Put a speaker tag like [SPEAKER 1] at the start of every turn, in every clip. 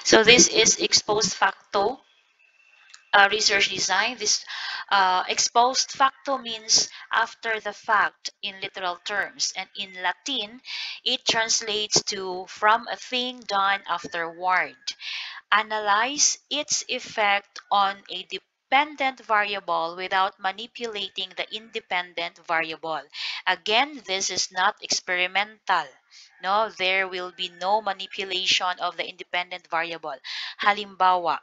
[SPEAKER 1] So this is ex post facto research design. This ex post facto means after the fact in literal terms, and in Latin, it translates to from a thing done afterward. Analyze its effect on a dependent variable without manipulating the independent variable. Again, this is not experimental. No, there will be no manipulation of the independent variable. Halimbawa,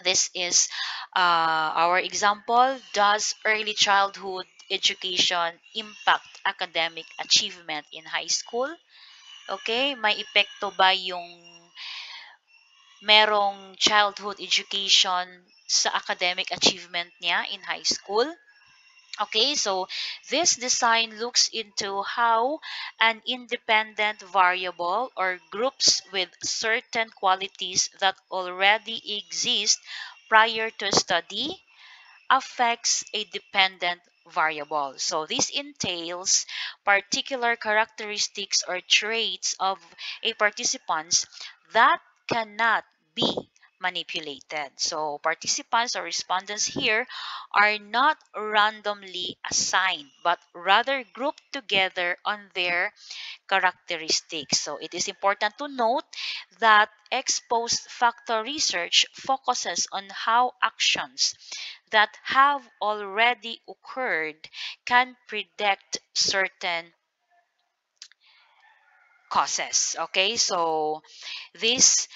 [SPEAKER 1] this is our example. Does early childhood education impact academic achievement in high school? Okay, may epekto ba yung merong childhood education sa academic achievement niya in high school? Okay, so this design looks into how an independent variable or groups with certain qualities that already exist prior to study affects a dependent variable. So this entails particular characteristics or traits of a participants that cannot be manipulated. So participants or respondents here are not randomly assigned but rather grouped together on their characteristics. So it is important to note that ex post facto research focuses on how actions that have already occurred can predict certain causes. Okay, so this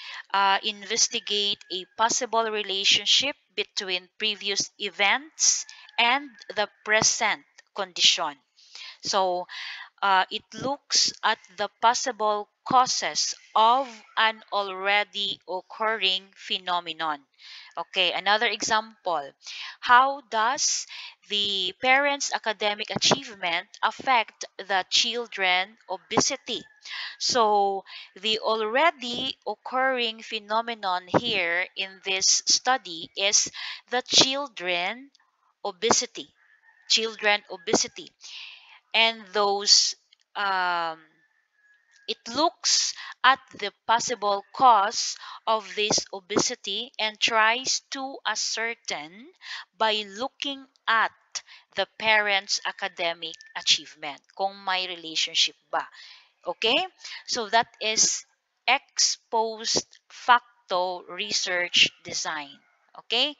[SPEAKER 1] investigate a possible relationship between previous events and the present condition. So it looks at the possible causes of an already occurring phenomenon. Okay, another example. How does the parents' academic achievement affect the children obesity? So, the already occurring phenomenon here in this study is the obesity. Children obesity and those um, it looks at the possible cause of this obesity and tries to ascertain by looking at the parents' academic achievement kung may relationship ba. Okay? So that is ex post facto research design. Okay?